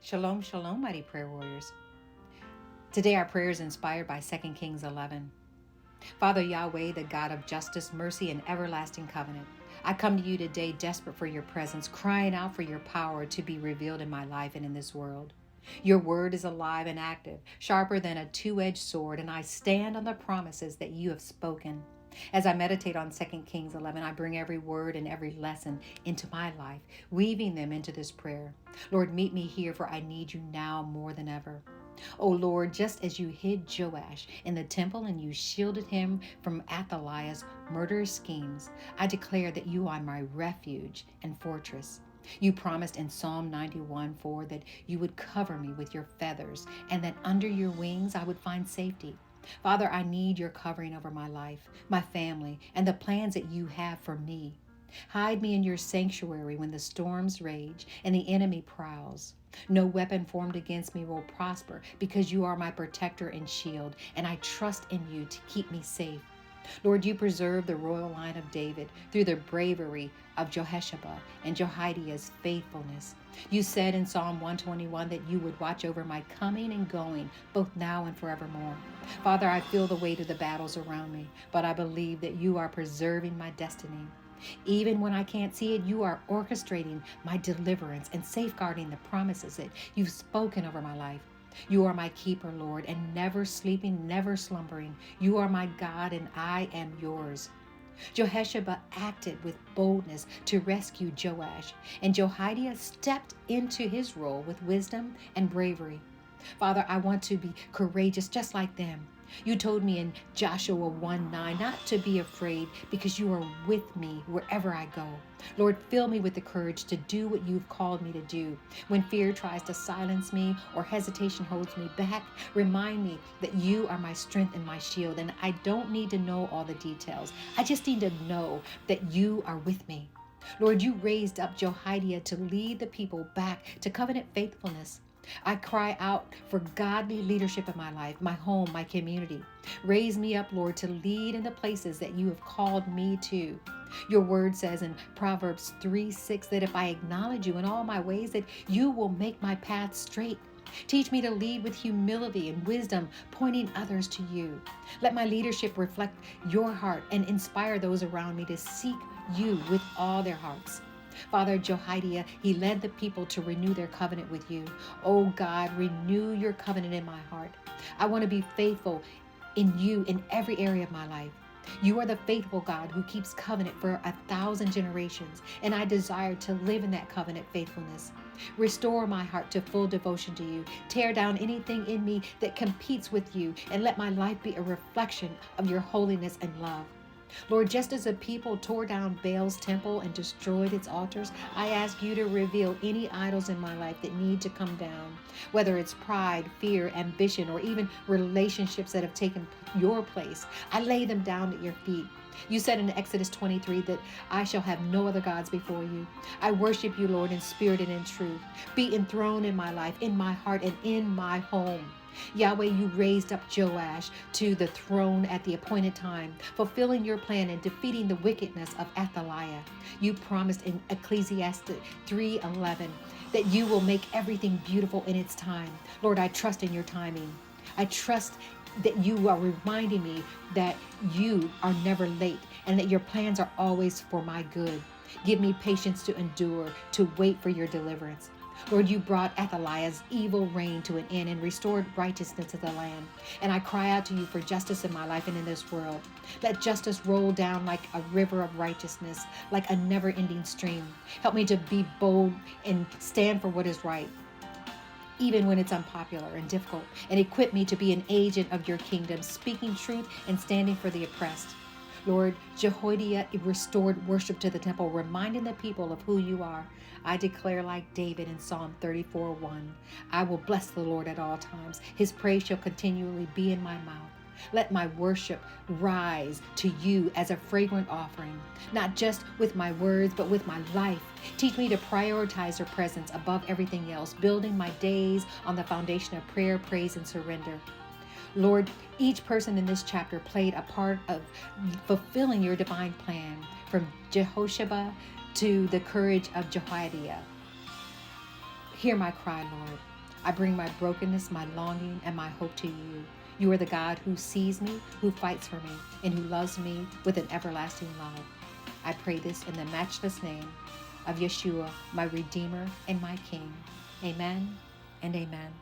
Shalom, shalom, mighty prayer warriors. Today our prayer is inspired by 2 Kings 11. Father Yahweh, the God of justice, mercy, and everlasting covenant, I come to you today desperate for your presence, crying out for your power to be revealed in my life and in this world. Your word is alive and active, sharper than a two-edged sword, and I stand on the promises that you have spoken. As I meditate on 2 Kings 11, I bring every word and every lesson into my life, weaving them into this prayer. Lord, meet me here, for I need you now more than ever. O Lord, just as you hid Joash in the temple and you shielded him from Athaliah's murderous schemes, I declare that you are my refuge and fortress. You promised in Psalm 91:4 that you would cover me with your feathers and that under your wings I would find safety. Father, I need your covering over my life, my family, and the plans that you have for me. Hide me in your sanctuary when the storms rage and the enemy prowls. No weapon formed against me will prosper because you are my protector and shield, and I trust in you to keep me safe. Lord, you preserve the royal line of David through the bravery of Jehoshaphat and Jehoiada's faithfulness. You said in Psalm 121 that you would watch over my coming and going, both now and forevermore. Father, I feel the weight of the battles around me, but I believe that you are preserving my destiny. Even when I can't see it, you are orchestrating my deliverance and safeguarding the promises that you've spoken over my life. You are my keeper, Lord, and never sleeping, never slumbering. You are my God, and I am yours. Jehoshaphat acted with boldness to rescue Joash, and Jehoiada stepped into his role with wisdom and bravery. Father, I want to be courageous just like them. You told me in Joshua 1:9 not to be afraid because you are with me wherever I go. Lord, fill me with the courage to do what you've called me to do. When fear tries to silence me or hesitation holds me back, remind me that you are my strength and my shield, and I don't need to know all the details. I just need to know that you are with me. Lord, you raised up Jehoiada to lead the people back to covenant faithfulness. I cry out for godly leadership in my life, my home, my community. Raise me up, Lord, to lead in the places that you have called me to. Your word says in Proverbs 3:6 that if I acknowledge you in all my ways, that you will make my path straight. Teach me to lead with humility and wisdom, pointing others to you. Let my leadership reflect your heart and inspire those around me to seek you with all their hearts. Father, Jehoiada, he led the people to renew their covenant with you. Oh God, renew your covenant in my heart. I want to be faithful in you in every area of my life. You are the faithful God who keeps covenant for 1,000 generations, and I desire to live in that covenant faithfulness. Restore my heart to full devotion to you. Tear down anything in me that competes with you, and let my life be a reflection of your holiness and love. Lord, just as the people tore down Baal's temple and destroyed its altars, I ask you to reveal any idols in my life that need to come down, whether it's pride, fear, ambition, or even relationships that have taken your place. I lay them down at your feet. You said in Exodus 23 that I shall have no other gods before you. I worship you, Lord, in spirit and in truth. Be enthroned in my life, in my heart, and in my home. Yahweh, you raised up Joash to the throne at the appointed time, fulfilling your plan and defeating the wickedness of Athaliah. You promised in Ecclesiastes 3:11 that you will make everything beautiful in its time. Lord, I trust in your timing. I trust that you are reminding me that you are never late and that your plans are always for my good. Give me patience to endure, to wait for your deliverance. Lord, you brought Athaliah's evil reign to an end and restored righteousness to the land. And I cry out to you for justice in my life and in this world. Let justice roll down like a river of righteousness, like a never-ending stream. Help me to be bold and stand for what is right, even when it's unpopular and difficult, and equip me to be an agent of your kingdom, speaking truth and standing for the oppressed. Lord, Jehoiada restored worship to the temple, reminding the people of who you are. I declare like David in Psalm 34:1, I will bless the Lord at all times. His praise shall continually be in my mouth. Let my worship rise to you as a fragrant offering, not just with my words, but with my life. Teach me to prioritize your presence above everything else, building my days on the foundation of prayer, praise, and surrender. Lord, each person in this chapter played a part of fulfilling your divine plan, from Jehoshaphat to the courage of Jehoiada. Hear my cry, Lord. I bring my brokenness, my longing, and my hope to you. You are the God who sees me, who fights for me, and who loves me with an everlasting love. I pray this in the matchless name of Yeshua, my Redeemer and my King. Amen and amen.